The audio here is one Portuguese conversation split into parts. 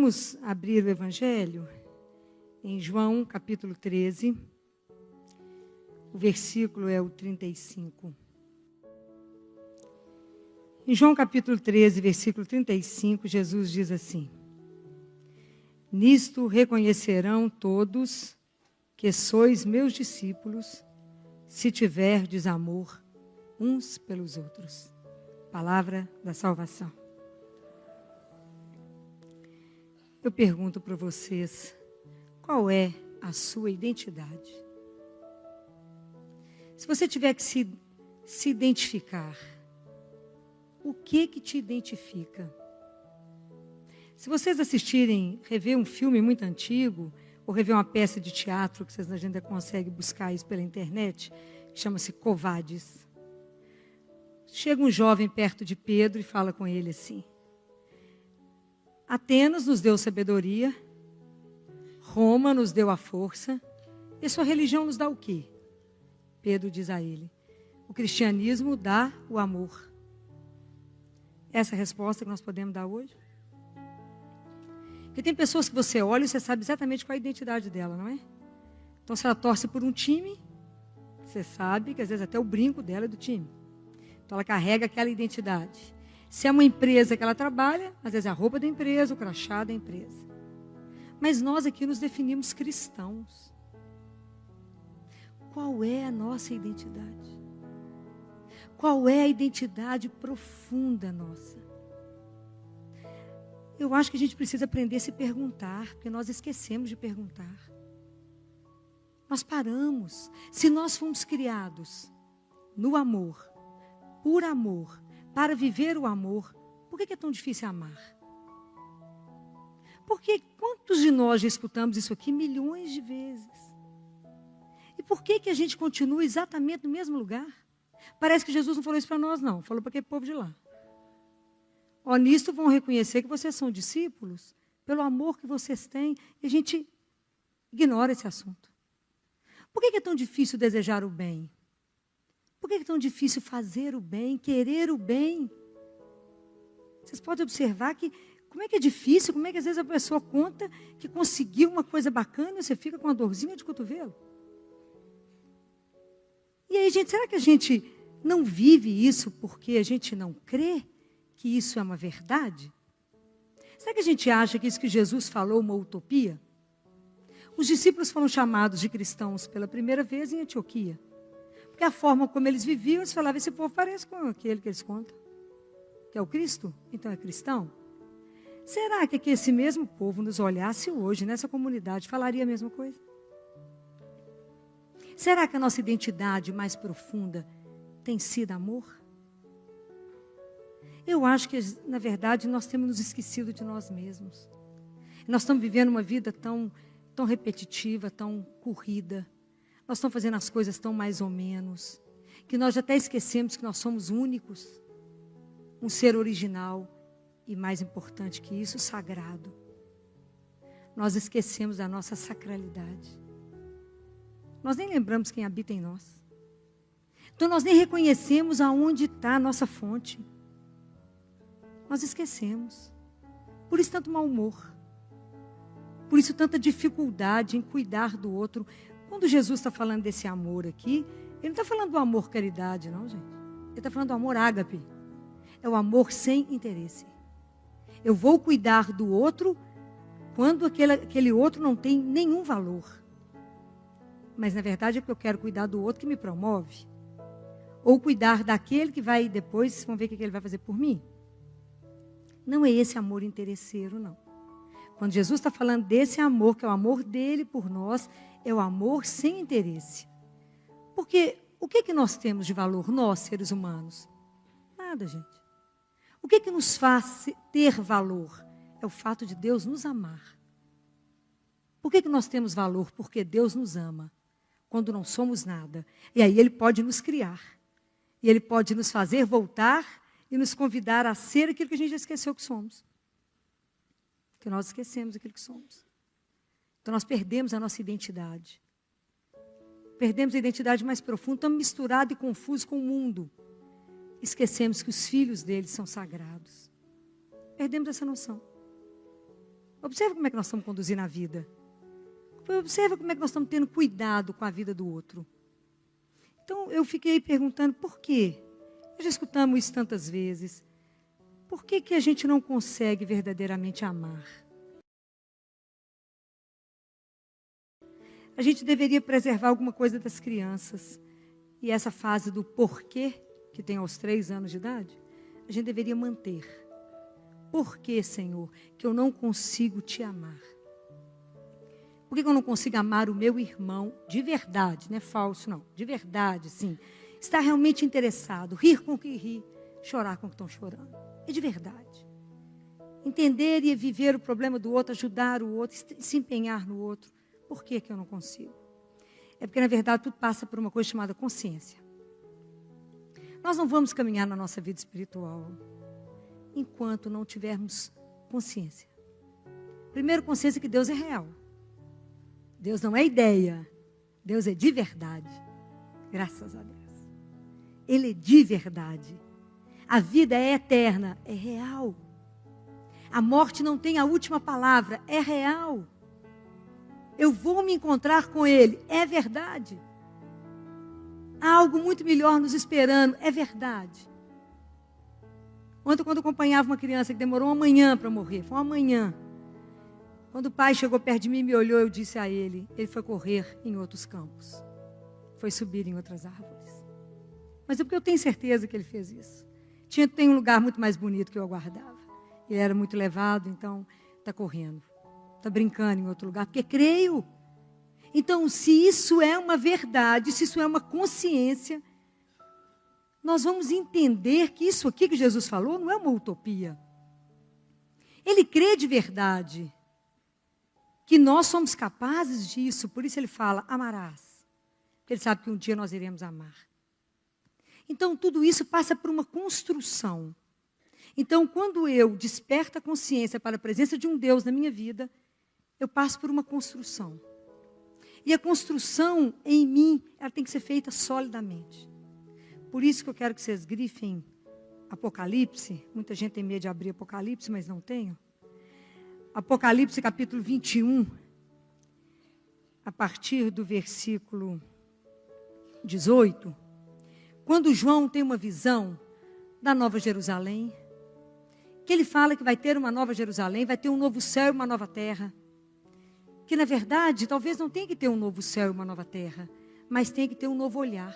Vamos abrir o Evangelho em João, capítulo 13. O versículo é o 35. Em João, capítulo 13, versículo 35, Jesus diz assim: Nisto reconhecerão todos que sois meus discípulos, se tiverdes amor uns pelos outros. Palavra da salvação. Eu pergunto para vocês, qual é a sua identidade? Se você tiver que se identificar, o que te identifica? Se vocês rever um filme muito antigo, ou rever uma peça de teatro, que vocês ainda conseguem buscar isso pela internet, que chama-se Covades. Chega um jovem perto de Pedro e fala com ele assim: Atenas nos deu sabedoria, Roma nos deu a força, e sua religião nos dá o quê? Pedro diz a ele: o cristianismo dá o amor. Essa é a resposta que nós podemos dar hoje? Porque tem pessoas que você olha e você sabe exatamente qual é a identidade dela, não é? Então, se ela torce por um time, você sabe que às vezes até o brinco dela é do time. Então, ela carrega aquela identidade. Se é uma empresa que ela trabalha, às vezes é a roupa da empresa, o crachá da empresa. Mas nós aqui nos definimos cristãos. Qual é a nossa identidade? Qual é a identidade profunda nossa? Eu acho que a gente precisa aprender a se perguntar, porque nós esquecemos de perguntar. Nós paramos. Se nós fomos criados no amor, por amor, para viver o amor, por que é tão difícil amar? Porque quantos de nós já escutamos isso aqui milhões de vezes? E por que a gente continua exatamente no mesmo lugar? Parece que Jesus não falou isso para nós, não. Falou para aquele povo de lá. Nisto vão reconhecer que vocês são discípulos pelo amor que vocês têm. E a gente ignora esse assunto. Por que é tão difícil desejar o bem? Por que é tão difícil fazer o bem, querer o bem? Vocês podem observar que como é que é difícil, como é que às vezes a pessoa conta que conseguiu uma coisa bacana e você fica com uma dorzinha de cotovelo. E aí, gente, será que a gente não vive isso porque a gente não crê que isso é uma verdade? Será que a gente acha que isso que Jesus falou é uma utopia? Os discípulos foram chamados de cristãos pela primeira vez em Antioquia. Porque a forma como eles viviam, eles falavam: esse povo parece com aquele que eles contam, que é o Cristo, então é cristão. Será que esse mesmo povo nos olhasse hoje, nessa comunidade, falaria a mesma coisa? Será que a nossa identidade mais profunda tem sido amor? Eu acho que, na verdade, nós temos nos esquecido de nós mesmos. Nós estamos vivendo uma vida tão repetitiva, tão corrida. Nós estamos fazendo as coisas tão mais ou menos, que nós já até esquecemos que nós somos únicos. Um ser original e, mais importante que isso, sagrado. Nós esquecemos da nossa sacralidade. Nós nem lembramos quem habita em nós. Então nós nem reconhecemos aonde está a nossa fonte. Nós esquecemos. Por isso tanto mau humor. Por isso tanta dificuldade em cuidar do outro. Quando Jesus está falando desse amor aqui, ele não está falando do amor caridade, não, gente. Ele está falando do amor ágape. É o amor sem interesse. Eu vou cuidar do outro quando aquele outro não tem nenhum valor. Mas, na verdade, é porque eu quero cuidar do outro que me promove. Ou cuidar daquele que vai depois, vamos ver o que ele vai fazer por mim. Não é esse amor interesseiro, não. Quando Jesus está falando desse amor, que é o amor dele por nós, é o amor sem interesse. Porque o que nós temos de valor, nós, seres humanos? Nada, gente. O que nos faz ter valor? É o fato de Deus nos amar. Por que nós temos valor? Porque Deus nos ama. Quando não somos nada. E aí Ele pode nos criar. E Ele pode nos fazer voltar e nos convidar a ser aquilo que a gente já esqueceu que somos. Porque nós esquecemos aquilo que somos. Então nós perdemos a nossa identidade. Perdemos a identidade mais profunda. Estamos misturados e confusos com o mundo. Esquecemos que os filhos dele são sagrados. Perdemos essa noção. Observa como é que nós estamos conduzindo a vida. Observa como é que nós estamos tendo cuidado com a vida do outro. Então, eu fiquei perguntando por quê? Já escutamos isso tantas vezes. Por que que a gente não consegue verdadeiramente amar? A gente deveria preservar alguma coisa das crianças. E essa fase do porquê, que tem aos 3 anos de idade, a gente deveria manter. Por que, Senhor, que eu não consigo te amar? Por que eu não consigo amar o meu irmão de verdade? Não é falso, não. De verdade, sim. Estar realmente interessado. Rir com o que ri. Chorar com o que estão chorando. É de verdade. Entender e viver o problema do outro. Ajudar o outro. Se empenhar no outro. Por que eu não consigo? É porque, na verdade, tudo passa por uma coisa chamada consciência. Nós não vamos caminhar na nossa vida espiritual enquanto não tivermos consciência. Primeiro, consciência que Deus é real. Deus não é ideia. Deus é de verdade. Graças a Deus. Ele é de verdade. A vida é eterna. É real. A morte não tem a última palavra. É real. Eu vou me encontrar com Ele. É verdade. Há algo muito melhor nos esperando. É verdade. Ontem, quando eu acompanhava uma criança que demorou uma manhã para morrer. Foi uma manhã. Quando o pai chegou perto de mim e me olhou, eu disse a ele foi correr em outros campos. Foi subir em outras árvores. Mas é porque eu tenho certeza que ele fez isso. Tem um lugar muito mais bonito que eu aguardava. Ele era muito levado, então está correndo. Está brincando em outro lugar, porque creio. Então, se isso é uma verdade, se isso é uma consciência, nós vamos entender que isso aqui que Jesus falou não é uma utopia. Ele crê de verdade que nós somos capazes disso, por isso ele fala, amarás. Porque ele sabe que um dia nós iremos amar. Então, tudo isso passa por uma construção. Então, quando eu desperto a consciência para a presença de um Deus na minha vida, eu passo por uma construção. E a construção em mim, ela tem que ser feita solidamente. Por isso que eu quero que vocês grifem Apocalipse. Muita gente tem medo de abrir Apocalipse, mas não tenho. Apocalipse capítulo 21, a partir do versículo 18. Quando João tem uma visão da Nova Jerusalém, que ele fala que vai ter uma nova Jerusalém, vai ter um novo céu e uma nova terra. Que na verdade, talvez não tenha que ter um novo céu e uma nova terra, mas tem que ter um novo olhar.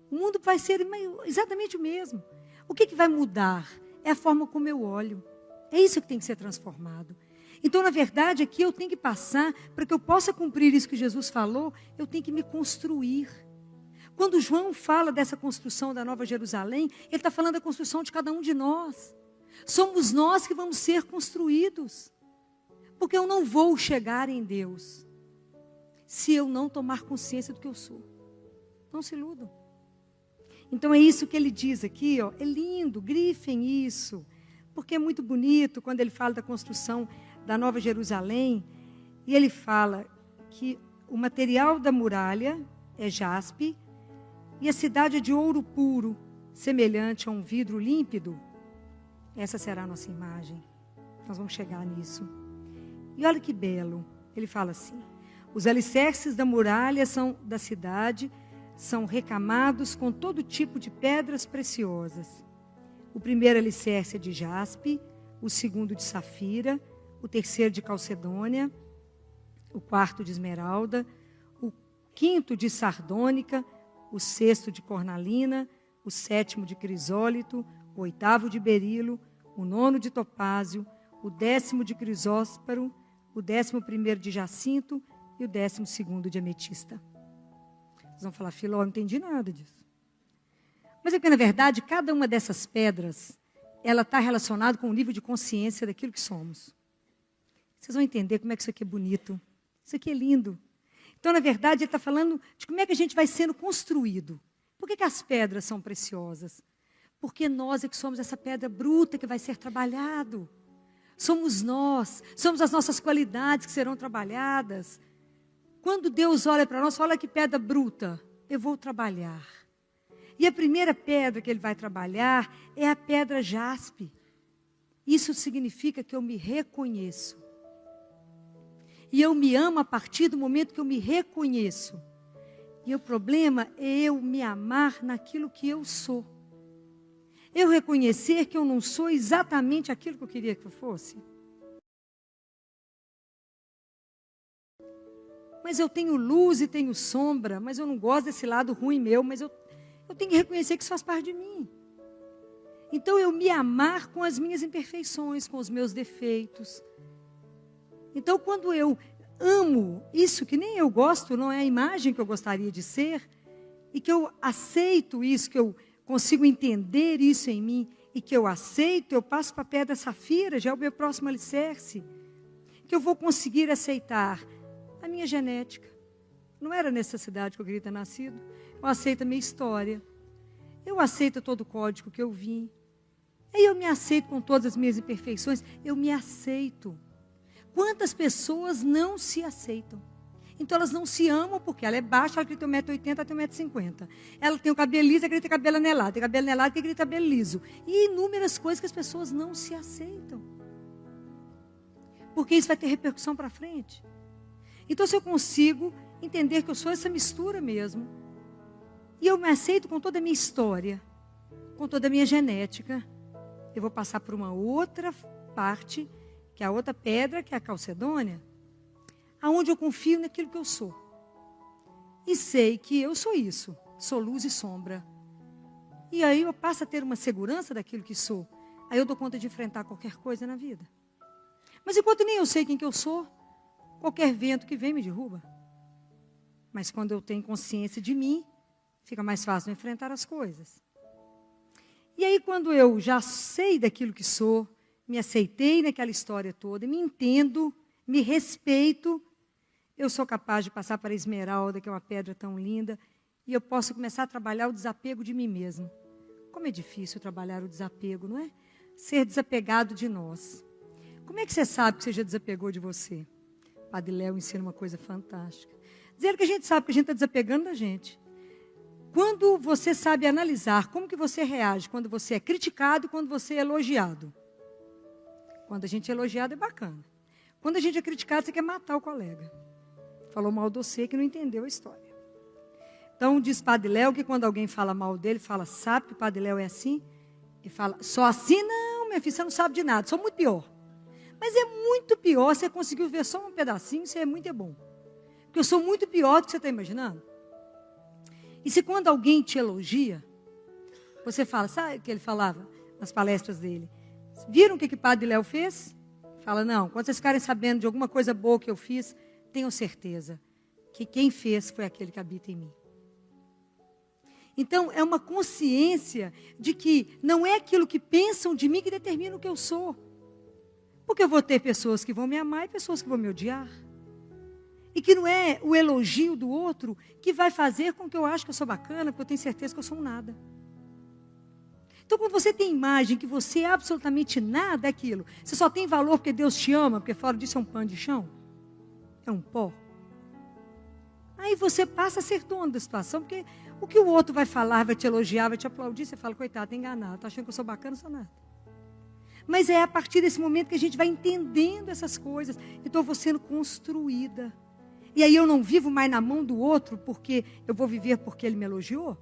O mundo vai ser exatamente o mesmo. O que vai mudar? É a forma como eu olho. É isso que tem que ser transformado. Então, na verdade, aqui eu tenho que passar, para que eu possa cumprir isso que Jesus falou, eu tenho que me construir. Quando João fala dessa construção da Nova Jerusalém, ele está falando da construção de cada um de nós. Somos nós que vamos ser construídos. Porque eu não vou chegar em Deus se eu não tomar consciência do que eu sou. Não se iludam. Então é isso que ele diz aqui, ó, é lindo, grifem isso. Porque é muito bonito quando ele fala da construção da Nova Jerusalém. E ele fala que o material da muralha é jaspe e a cidade é de ouro puro, semelhante a um vidro límpido. Essa será a nossa imagem. Nós vamos chegar nisso. E olha que belo, ele fala assim, os alicerces da muralha da cidade são recamados com todo tipo de pedras preciosas. O primeiro alicerce é de jaspe, o segundo de safira, o terceiro de calcedônia, o quarto de esmeralda, o quinto de sardônica, o sexto de cornalina, o sétimo de crisólito, o oitavo de berilo, o nono de topázio, o 10º de crisósparo, o 11º de jacinto e o 12º de ametista. Vocês vão falar, Filó, eu não entendi nada disso. Mas é que, na verdade, cada uma dessas pedras, ela está relacionada com o nível de consciência daquilo que somos. Vocês vão entender como é que isso aqui é bonito. Isso aqui é lindo. Então, na verdade, ele está falando de como é que a gente vai sendo construído. Por que as pedras são preciosas? Porque nós é que somos essa pedra bruta que vai ser trabalhado. Somos nós, somos as nossas qualidades que serão trabalhadas. Quando Deus olha para nós, olha que pedra bruta, eu vou trabalhar. E a primeira pedra que ele vai trabalhar é a pedra jaspe. Isso significa que eu me reconheço. E eu me amo a partir do momento que eu me reconheço. E o problema é eu me amar naquilo que eu sou. Eu reconhecer que eu não sou exatamente aquilo que eu queria que eu fosse. Mas eu tenho luz e tenho sombra, mas eu não gosto desse lado ruim meu, mas eu tenho que reconhecer que isso faz parte de mim. Então eu me amar com as minhas imperfeições, com os meus defeitos. Então quando eu amo isso que nem eu gosto, não é a imagem que eu gostaria de ser, e que eu aceito isso, que eu consigo entender isso em mim, e que eu aceito, eu passo para a pedra safira, já é o meu próximo alicerce, que eu vou conseguir aceitar a minha genética. Não era necessidade que eu queria ter nascido. Eu aceito a minha história. Eu aceito todo o código que eu vim. Aí eu me aceito com todas as minhas imperfeições. Eu me aceito. Quantas pessoas não se aceitam? Então elas não se amam porque ela é baixa, ela quer ter 1,80m, ela tem 1,50m. Ela tem o cabelo liso, ela quer ter cabelo anelado. Tem cabelo anelado, ela quer ter cabelo liso. E inúmeras coisas que as pessoas não se aceitam. Porque isso vai ter repercussão para frente. Então se eu consigo entender que eu sou essa mistura mesmo, e eu me aceito com toda a minha história, com toda a minha genética, eu vou passar por uma outra parte, que é a outra pedra, que é a calcedônia, aonde eu confio naquilo que eu sou. E sei que eu sou isso, sou luz e sombra. E aí eu passo a ter uma segurança daquilo que sou. Aí eu dou conta de enfrentar qualquer coisa na vida. Mas enquanto nem eu sei quem que eu sou, qualquer vento que vem me derruba. Mas quando eu tenho consciência de mim, fica mais fácil enfrentar as coisas. E aí quando eu já sei daquilo que sou, me aceitei naquela história toda, me entendo, me respeito, eu sou capaz de passar para a esmeralda, que é uma pedra tão linda, e eu posso começar a trabalhar o desapego de mim mesmo. Como é difícil trabalhar o desapego, não é? Ser desapegado de nós. Como é que você sabe que você já desapegou de você? Padre Léo ensina uma coisa fantástica. Dizer que a gente sabe que a gente está desapegando da gente. Quando você sabe analisar como que você reage quando você é criticado e quando você é elogiado. Quando a gente é elogiado é bacana. Quando a gente é criticado, você quer matar o colega. Falou mal de você que não entendeu a história. Então diz Padre Léo que quando alguém fala mal dele, fala, sabe que o Padre Léo é assim? E fala, só assim não, minha filha, você não sabe de nada, sou muito pior. Mas é muito pior, você conseguiu ver só um pedacinho, isso é muito bom. Porque eu sou muito pior do que você está imaginando. E se quando alguém te elogia, você fala, sabe o que ele falava nas palestras dele? Viram o que o Padre Léo fez? Fala, não, quando vocês ficarem sabendo de alguma coisa boa que eu fiz, tenham certeza que quem fez foi aquele que habita em mim. Então, é uma consciência de que não é aquilo que pensam de mim que determina o que eu sou. Porque eu vou ter pessoas que vão me amar e pessoas que vão me odiar. E que não é o elogio do outro que vai fazer com que eu ache que eu sou bacana, porque eu tenho certeza que eu sou um nada. Então, quando você tem imagem que você é absolutamente nada, é aquilo. Você só tem valor porque Deus te ama, porque fora disso é um pano de chão. É um pó. Aí você passa a ser dono da situação, porque o que o outro vai falar, vai te elogiar, vai te aplaudir, você fala, coitado, tá enganado, tá achando que eu sou bacana, não sou nada. Mas é a partir desse momento que a gente vai entendendo essas coisas. Então eu vou sendo construída. E aí eu não vivo mais na mão do outro porque eu vou viver porque ele me elogiou.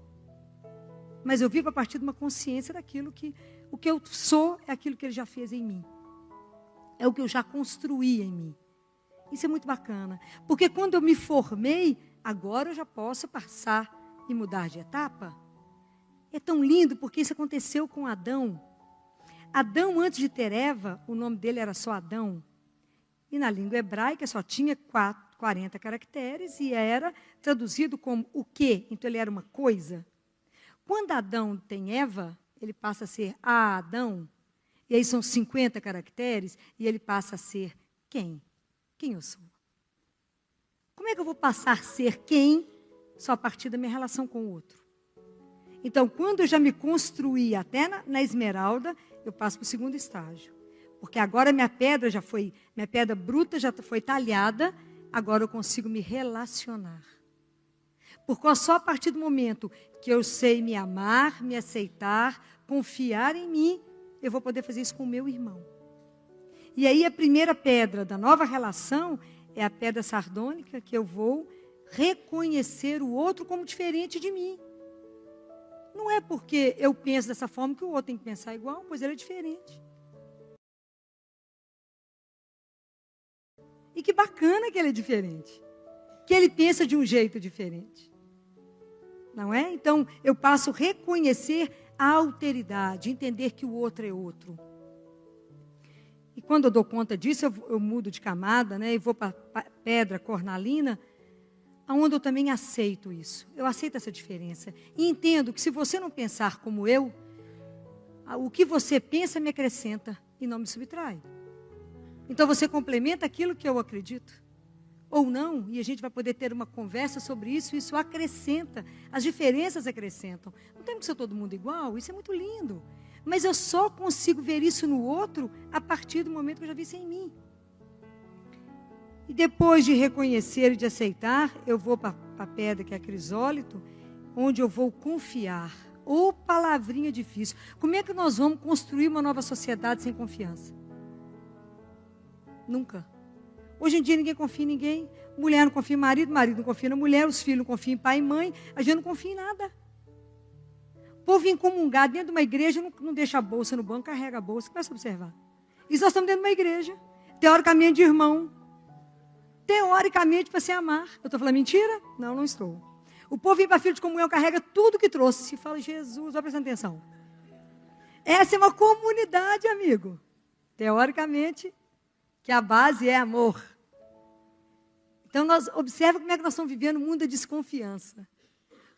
Mas eu vivo a partir de uma consciência daquilo que o que eu sou é aquilo que ele já fez em mim. É o que eu já construí em mim. Isso é muito bacana. Porque quando eu me formei, agora eu já posso passar e mudar de etapa. É tão lindo porque isso aconteceu com Adão. Adão, antes de ter Eva, o nome dele era só Adão. E na língua hebraica só tinha 40 caracteres e era traduzido como o quê? Então ele era uma coisa. Quando Adão tem Eva, ele passa a ser Adão. E aí são 50 caracteres e ele passa a ser quem? Quem eu sou? Como é que eu vou passar a ser quem? Só a partir da minha relação com o outro. Então, quando eu já me construí até na esmeralda, eu passo para o segundo estágio. Porque agora minha pedra bruta já foi talhada, agora eu consigo me relacionar. Porque só a partir do momento que eu sei me amar, me aceitar, confiar em mim, eu vou poder fazer isso com o meu irmão. E aí a primeira pedra da nova relação é a pedra sardônica, que eu vou reconhecer o outro como diferente de mim. Não é porque eu penso dessa forma que o outro tem que pensar igual, pois ele é diferente. E que bacana que ele é diferente. Que ele pensa de um jeito diferente. Não é? Então, eu passo a reconhecer a alteridade, entender que o outro é outro. E quando eu dou conta disso, eu mudo de camada, né? E vou para a pedra cornalina, onde eu também aceito isso. Eu aceito essa diferença. E entendo que se você não pensar como eu, o que você pensa me acrescenta e não me subtrai. Então você complementa aquilo que eu acredito. Ou não, e a gente vai poder ter uma conversa sobre isso, e isso acrescenta, as diferenças acrescentam. Não temos que ser todo mundo igual, isso é muito lindo. Mas eu só consigo ver isso no outro a partir do momento que eu já vi isso em mim. E depois de reconhecer e de aceitar, eu vou para a pedra que é a crisólito, onde eu vou confiar. Ou palavrinha difícil. Como é que nós vamos construir uma nova sociedade sem confiança? Nunca. Hoje em dia ninguém confia em ninguém. Mulher não confia em marido, marido não confia na mulher, os filhos não confiam em pai e mãe. A gente não confia em nada. O povo vem comungar dentro de uma igreja, não deixa a bolsa no banco, carrega a bolsa. Começa a observar. Isso nós estamos dentro de uma igreja. Teoricamente de irmão. Teoricamente para se amar. Eu estou falando mentira? Não, não estou. O povo vem para filho de comunhão, carrega tudo que trouxe. Se fala, Jesus, vai prestando atenção. Essa é uma comunidade, amigo. Teoricamente, que a base é amor. Então, observa como é que nós estamos vivendo um mundo de desconfiança.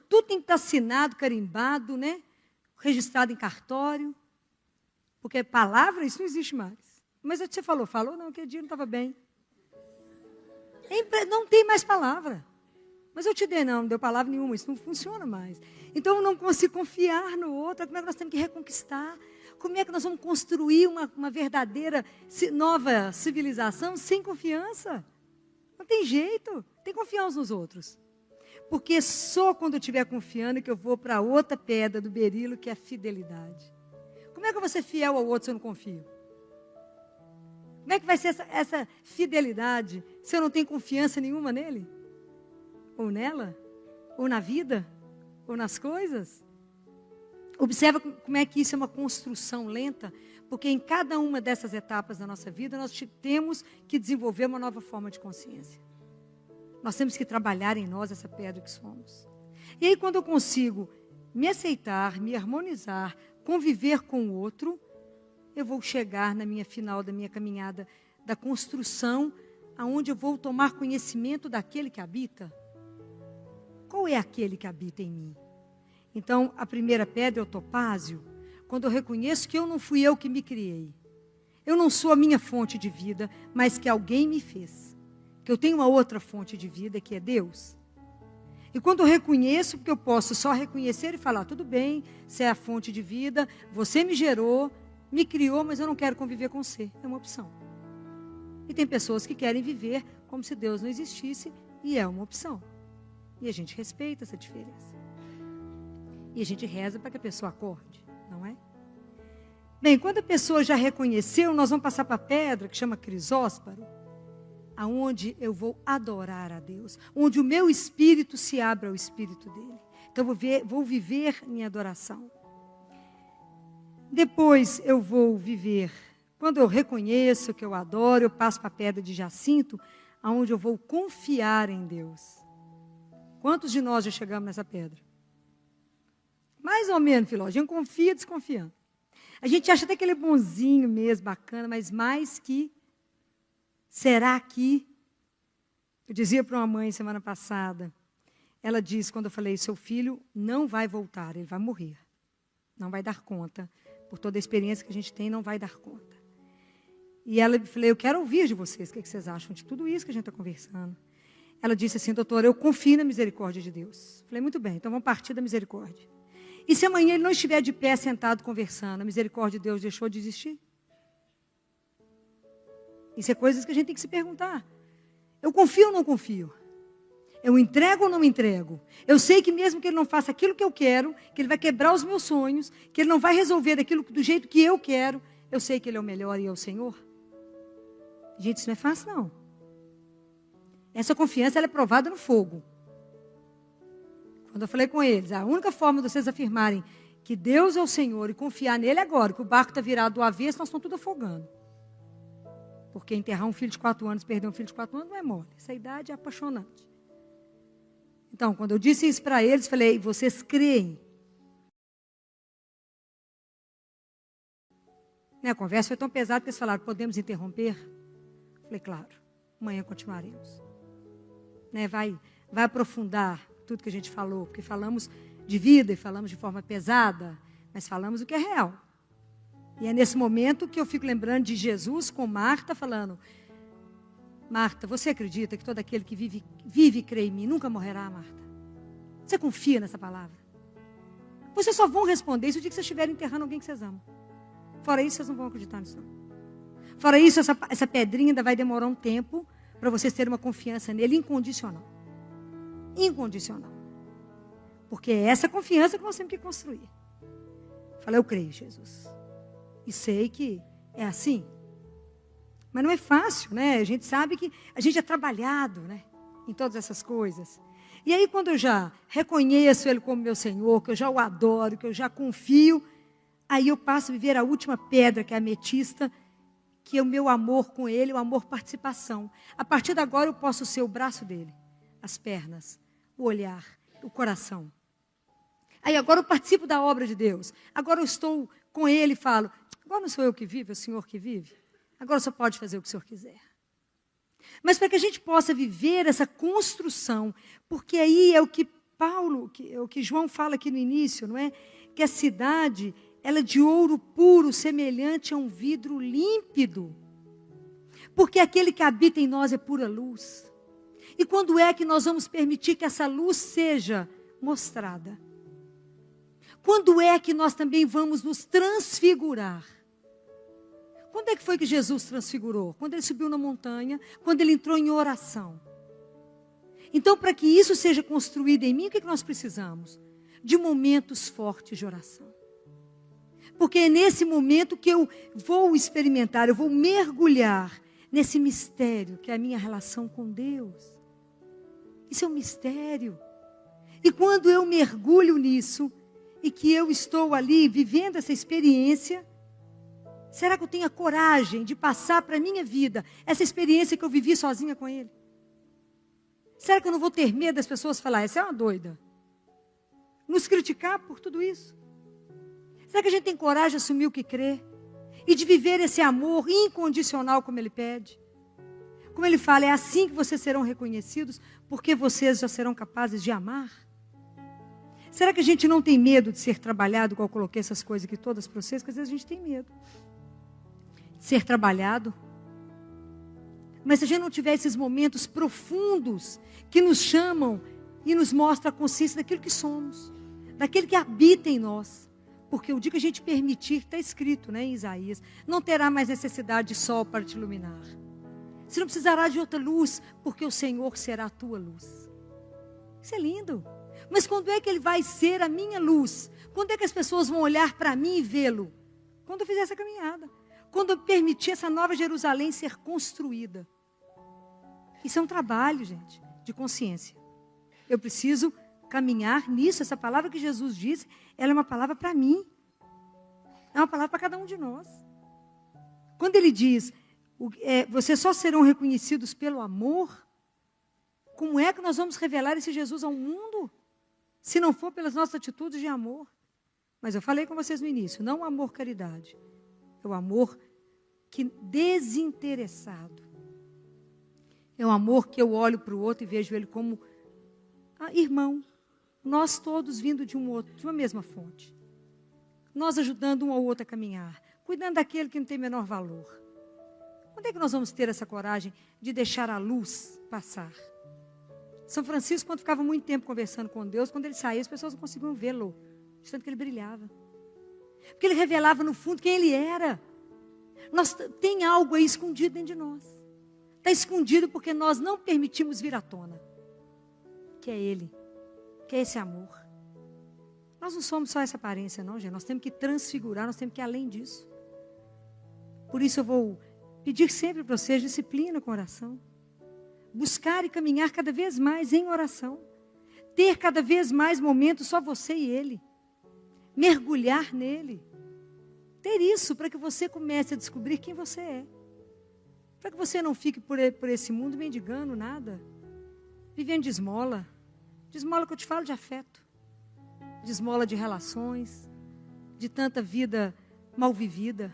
Tudo tem que estar assinado, carimbado, né? Registrado em cartório. Porque palavra, isso não existe mais. Mas você falou, não, aquele dia não estava bem. Não tem mais palavra. Mas eu te dei, não deu palavra nenhuma, isso não funciona mais. Então, eu não consigo confiar no outro. Como é que nós temos que reconquistar? Como é que nós vamos construir uma verdadeira nova civilização sem confiança? Não tem jeito. Tem que confiar uns nos outros. Porque só quando eu estiver confiando que eu vou para outra pedra do berilo, que é a fidelidade. Como é que eu vou ser fiel ao outro se eu não confio? Como é que vai ser essa fidelidade se eu não tenho confiança nenhuma nele? Ou nela? Ou na vida? Ou nas coisas? Observa como é que isso é uma construção lenta, porque em cada uma dessas etapas da nossa vida, nós temos que desenvolver uma nova forma de consciência. Nós temos que trabalhar em nós essa pedra que somos. E aí, quando eu consigo me aceitar, me harmonizar, conviver com o outro, eu vou chegar na minha final da minha caminhada da construção, aonde eu vou tomar conhecimento daquele que habita. Qual é aquele que habita em mim? Então, a primeira pedra é o topázio, quando eu reconheço que eu não fui eu que me criei. Eu não sou a minha fonte de vida, mas que alguém me fez. Que eu tenho uma outra fonte de vida, que é Deus. E quando eu reconheço, porque eu posso só reconhecer e falar, tudo bem, você é a fonte de vida, você me gerou, me criou, mas eu não quero conviver com você. É uma opção. E tem pessoas que querem viver como se Deus não existisse, e é uma opção. E a gente respeita essa diferença. E a gente reza para que a pessoa acorde, não é? Bem, quando a pessoa já reconheceu, nós vamos passar para a pedra, que chama crisósparo, aonde eu vou adorar a Deus, onde o meu espírito se abre ao espírito dele. Então, vou viver em adoração. Depois eu vou viver, quando eu reconheço que eu adoro, eu passo para a pedra de jacinto, aonde eu vou confiar em Deus. Quantos de nós já chegamos nessa pedra? Mais ou menos, Filó, a gente confia desconfiando. A gente acha até que ele é bonzinho mesmo, bacana, mas mais que, será que? Eu dizia para uma mãe semana passada, ela disse, quando eu falei, seu filho não vai voltar, ele vai morrer. Não vai dar conta, por toda a experiência que a gente tem, não vai dar conta. E ela falou, eu quero ouvir de vocês, o que vocês acham de tudo isso que a gente está conversando. Ela disse assim, doutora, eu confio na misericórdia de Deus. Falei, muito bem, então vamos partir da misericórdia. E se amanhã ele não estiver de pé, sentado, conversando, a misericórdia de Deus deixou de existir? Isso é coisas que a gente tem que se perguntar. Eu confio ou não confio? Eu entrego ou não entrego? Eu sei que mesmo que ele não faça aquilo que eu quero, que ele vai quebrar os meus sonhos, que ele não vai resolver aquilo do jeito que eu quero, eu sei que ele é o melhor e é o Senhor. Gente, isso não é fácil, não. Essa confiança ela é provada no fogo. Quando eu falei com eles, a única forma de vocês afirmarem que Deus é o Senhor e confiar nele agora, que o barco está virado do avesso, nós estamos tudo afogando. Porque enterrar um filho de 4 anos, perder um filho de 4 anos, não é mole. Essa idade é apaixonante. Então, quando eu disse isso para eles, falei, vocês creem? A conversa foi tão pesada que eles falaram, podemos interromper? Falei, claro, amanhã continuaremos. Vai aprofundar tudo que a gente falou, porque falamos de vida e falamos de forma pesada, mas falamos o que é real. E é nesse momento que eu fico lembrando de Jesus com Marta falando, Marta, você acredita que todo aquele que vive e crê em mim nunca morrerá, Marta? Você confia nessa palavra? Vocês só vão responder isso o dia que vocês estiverem enterrando alguém que vocês amam. Fora isso, vocês não vão acreditar nisso. Fora isso, essa pedrinha ainda vai demorar um tempo para vocês terem uma confiança nele incondicional. Incondicional. Porque é essa confiança que nós temos que construir. Falei, eu creio, Jesus. E sei que é assim. Mas não é fácil, né? A gente sabe que a gente é trabalhado, né? Em todas essas coisas. E aí, quando eu já reconheço Ele como meu Senhor, que eu já o adoro, que eu já confio, aí eu passo a viver a última pedra, que é a ametista, que é o meu amor com Ele, o amor participação. A partir de agora eu posso ser o braço dEle, as pernas, o olhar, o coração. Aí agora eu participo da obra de Deus. Agora eu estou com Ele e falo, agora não sou eu que vivo, é o Senhor que vive. Agora só pode fazer o que o Senhor quiser. Mas para que a gente possa viver essa construção, porque aí é o que o que João fala aqui no início, não é? Que a cidade, ela é de ouro puro, semelhante a um vidro límpido. Porque aquele que habita em nós é pura luz. E quando é que nós vamos permitir que essa luz seja mostrada? Quando é que nós também vamos nos transfigurar? Quando é que foi que Jesus transfigurou? Quando ele subiu na montanha, quando ele entrou em oração. Então, para que isso seja construído em mim, o que nós precisamos? De momentos fortes de oração. Porque é nesse momento que eu vou experimentar, eu vou mergulhar nesse mistério que é a minha relação com Deus. Isso é um mistério. E quando eu mergulho nisso, e que eu estou ali vivendo essa experiência, será que eu tenho a coragem de passar para a minha vida essa experiência que eu vivi sozinha com Ele? Será que eu não vou ter medo das pessoas falar, essa é uma doida? Nos criticar por tudo isso? Será que a gente tem coragem de assumir o que crê? E de viver esse amor incondicional como Ele pede? Como Ele fala, é assim que vocês serão reconhecidos, porque vocês já serão capazes de amar? Será que a gente não tem medo de ser trabalhado, igual eu coloquei essas coisas aqui todas para vocês, que às vezes a gente tem medo de ser trabalhado? Mas se a gente não tiver esses momentos profundos que nos chamam e nos mostram a consciência daquilo que somos, daquele que habita em nós. Porque o dia que a gente permitir, está escrito, né, em Isaías, não terá mais necessidade de sol para te iluminar. Você não precisará de outra luz, porque o Senhor será a tua luz. Isso é lindo. Mas quando é que Ele vai ser a minha luz? Quando é que as pessoas vão olhar para mim e vê-lo? Quando eu fizer essa caminhada. Quando eu permitir essa nova Jerusalém ser construída. Isso é um trabalho, gente, de consciência. Eu preciso caminhar nisso. Essa palavra que Jesus disse, ela é uma palavra para mim. É uma palavra para cada um de nós. Quando Ele diz, vocês só serão reconhecidos pelo amor, como é que nós vamos revelar esse Jesus ao mundo? Se não for pelas nossas atitudes de amor. Mas eu falei com vocês no início, não o amor caridade. É o amor desinteressado. É o amor que eu olho para o outro e vejo ele como irmão. Nós todos vindo de uma mesma fonte. Nós ajudando um ao outro a caminhar. Cuidando daquele que não tem menor valor. Quando é que nós vamos ter essa coragem de deixar a luz passar? São Francisco, quando ficava muito tempo conversando com Deus, quando ele saía, as pessoas não conseguiam vê-lo. De tanto que ele brilhava. Porque ele revelava no fundo quem ele era. Tem algo aí escondido dentro de nós. Está escondido porque nós não permitimos vir à tona. que é Ele, que é esse amor. Nós não somos só essa aparência, não, gente. Nós temos que transfigurar, nós temos que ir além disso. Por isso eu vou pedir sempre para vocês disciplina com oração. Buscar e caminhar cada vez mais em oração. Ter cada vez mais momentos só você e Ele. Mergulhar nele. Ter isso para que você comece a descobrir quem você é. Para que você não fique por esse mundo mendigando nada. Vivendo de esmola. De esmola que eu te falo de afeto. De esmola de relações. De tanta vida mal vivida.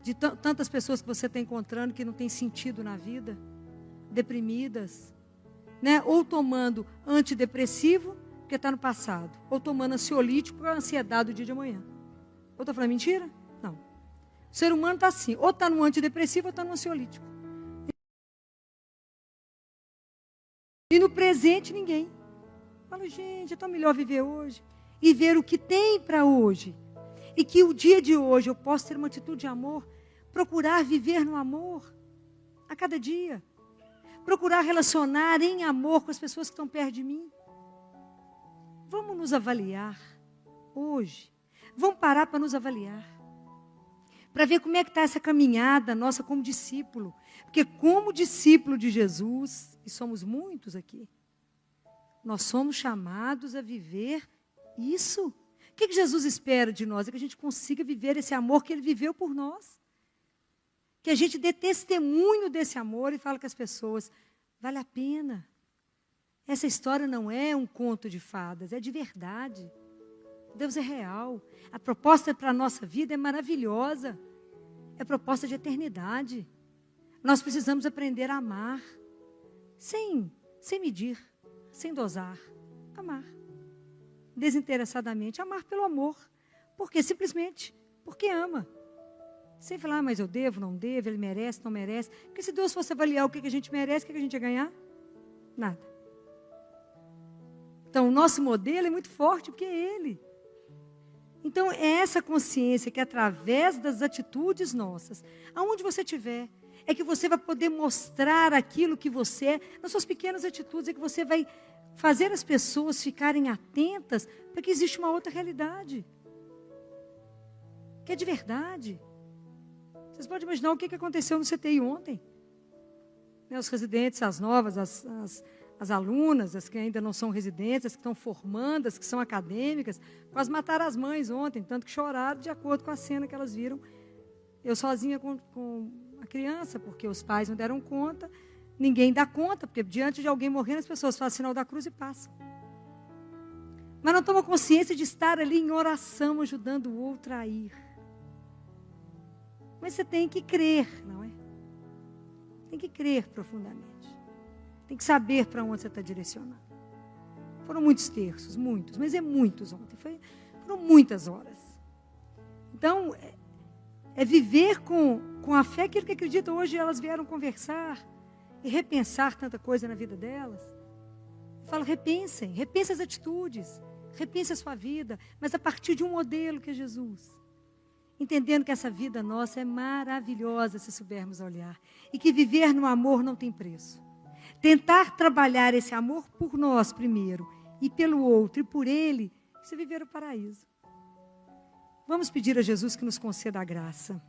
De tantas pessoas que você está encontrando que não tem sentido na vida. Deprimidas. Né? Ou tomando antidepressivo, porque está no passado. Ou tomando ansiolítico, porque é a ansiedade do dia de amanhã. Eu estou falando mentira? Não. O ser humano está assim. Ou está no antidepressivo, ou está no ansiolítico. E no presente, ninguém. Fala, gente, é tão melhor viver hoje. E ver o que tem para hoje. E que o dia de hoje eu posso ter uma atitude de amor. Procurar viver no amor. A cada dia. Procurar relacionar em amor com as pessoas que estão perto de mim. Vamos nos avaliar hoje. Vamos parar para nos avaliar. Para ver como é que está essa caminhada nossa como discípulo. Porque como discípulo de Jesus, e somos muitos aqui, nós somos chamados a viver isso. O que Jesus espera de nós? É que a gente consiga viver esse amor que Ele viveu por nós. Que a gente dê testemunho desse amor e fale com as pessoas, vale a pena. Essa história não é um conto de fadas, é de verdade. Deus é real. A proposta para a nossa vida é maravilhosa. É proposta de eternidade. Nós precisamos aprender a amar. Sem medir, sem dosar. Amar. Desinteressadamente. Amar pelo amor. Porque simplesmente, porque ama. Sem falar, mas eu devo, não devo, ele merece, não merece. Porque se Deus fosse avaliar o que a gente merece, o que a gente ia ganhar? Nada. Então, o nosso modelo é muito forte, porque é Ele. Então, é essa consciência que, através das atitudes nossas, aonde você estiver, é que você vai poder mostrar aquilo que você é, nas suas pequenas atitudes, é que você vai fazer as pessoas ficarem atentas para que existe uma outra realidade. Que é de verdade. Vocês podem imaginar o que aconteceu no CTI ontem. Os residentes, as novas, as alunas, as que ainda não são residentes, as que estão formando, as que são acadêmicas, quase mataram as mães ontem, tanto que choraram de acordo com a cena que elas viram. Eu sozinha com a criança, porque os pais não deram conta, ninguém dá conta, porque diante de alguém morrendo, as pessoas fazem sinal da cruz e passam. Mas não tomam consciência de estar ali em oração, ajudando o outro a ir. Mas você tem que crer, não é? Tem que crer profundamente. Tem que saber para onde você está direcionando. Foram muitos terços, muitos, mas é muitos ontem. Foram muitas horas. Então, é viver com a fé que ele que acredita. Hoje elas vieram conversar e repensar tanta coisa na vida delas. Eu falo, repensem as atitudes, repense a sua vida, mas a partir de um modelo que é Jesus. Entendendo que essa vida nossa é maravilhosa se soubermos olhar. E que viver no amor não tem preço. Tentar trabalhar esse amor por nós primeiro, e pelo outro, e por Ele, isso é viver o paraíso. Vamos pedir a Jesus que nos conceda a graça.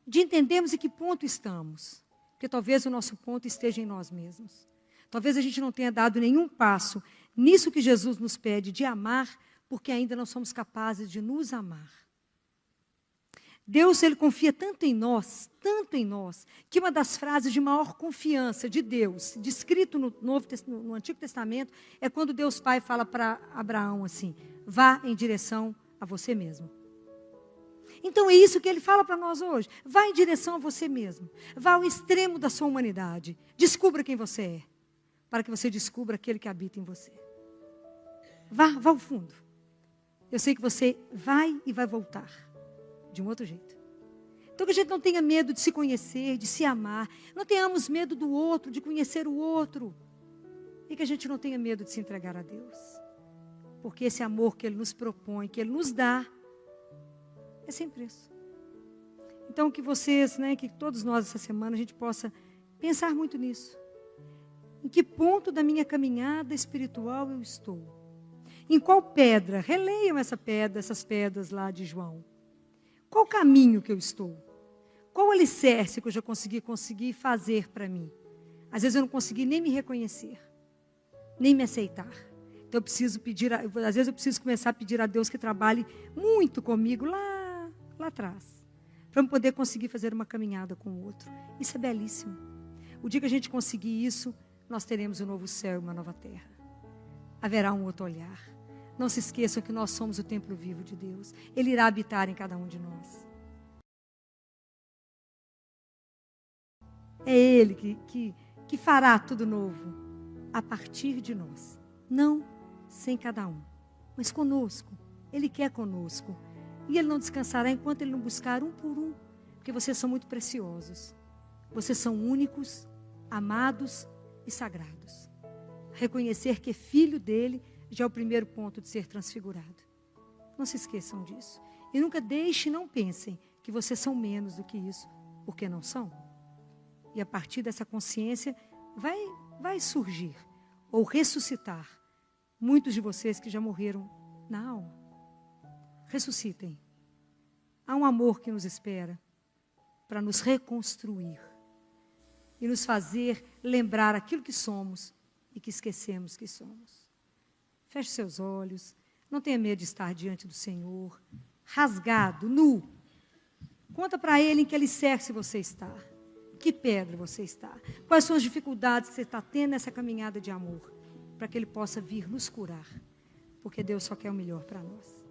De entendermos em que ponto estamos. Porque talvez o nosso ponto esteja em nós mesmos. Talvez a gente não tenha dado nenhum passo nisso que Jesus nos pede de amar, porque ainda não somos capazes de nos amar. Deus, Ele confia tanto em nós, que uma das frases de maior confiança de Deus, descrito no Antigo Testamento, é quando Deus Pai fala para Abraão assim, vá em direção a você mesmo. Então é isso que Ele fala para nós hoje, vá em direção a você mesmo, vá ao extremo da sua humanidade, descubra quem você é, para que você descubra aquele que habita em você. Vá ao fundo. Eu sei que você vai e vai voltar. De um outro jeito. Então que a gente não tenha medo de se conhecer, de se amar. Não tenhamos medo do outro, de conhecer o outro. E que a gente não tenha medo de se entregar a Deus. Porque esse amor que Ele nos propõe, que Ele nos dá, é sem preço. Então que vocês, que todos nós essa semana, a gente possa pensar muito nisso. Em que ponto da minha caminhada espiritual eu estou? Em qual pedra? Releiam essas pedras lá de João. Qual caminho que eu estou? Qual alicerce que eu já consegui fazer para mim? Às vezes eu não consegui nem me reconhecer, nem me aceitar. Então eu preciso às vezes eu preciso começar a pedir a Deus que trabalhe muito comigo lá atrás, para eu poder conseguir fazer uma caminhada com o outro. Isso é belíssimo. O dia que a gente conseguir isso, nós teremos um novo céu e uma nova terra. Haverá um outro olhar. Não se esqueçam que nós somos o templo vivo de Deus. Ele irá habitar em cada um de nós. É Ele que fará tudo novo a partir de nós. Não sem cada um, mas conosco. Ele quer conosco. E Ele não descansará enquanto Ele não buscar um por um. Porque vocês são muito preciosos. Vocês são únicos, amados e sagrados. Reconhecer que é filho dEle já é o primeiro ponto de ser transfigurado. Não se esqueçam disso. E nunca deixem, não pensem que vocês são menos do que isso, porque não são. E a partir dessa consciência vai surgir ou ressuscitar muitos de vocês que já morreram na alma. Ressuscitem. Há um amor que nos espera para nos reconstruir e nos fazer lembrar aquilo que somos e que esquecemos que somos. Feche seus olhos. Não tenha medo de estar diante do Senhor, rasgado, nu. Conta para Ele em que alicerce você está. Que pedra você está? Quais são as dificuldades que você está tendo nessa caminhada de amor? Para que Ele possa vir nos curar. Porque Deus só quer o melhor para nós.